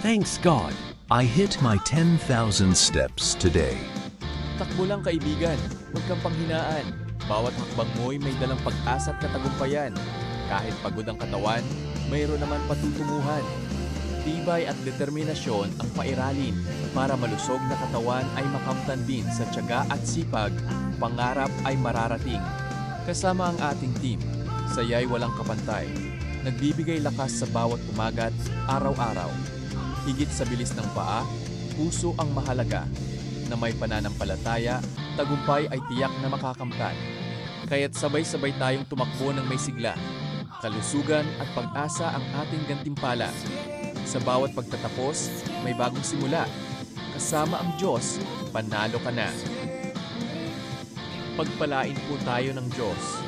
Thanks God, I hit my 10,000 steps today. Takbo lang kaibigan, huwag kang panghinaan. Bawat hakbang mo'y may dalang pag-asa at katagumpayan. Kahit pagod ang katawan, mayroon naman patutunguhan. Tibay at determinasyon ang pairalin para malusog na katawan ay makamtan din sa tiyaga at sipag, pangarap ay mararating. Kasama ang ating team, saya'y walang kapantay. Nagbibigay lakas sa bawat umagat, araw-araw. Higit sa bilis ng paa, puso ang mahalaga. Na may pananampalataya, tagumpay ay tiyak na makakamtan. Kaya't sabay-sabay tayong tumakbo ng may sigla. Kalusugan at pag-asa ang ating gantimpala. Sa bawat pagtatapos, may bagong simula. Kasama ang Diyos, panalo ka na. Pagpalain po tayo ng Diyos.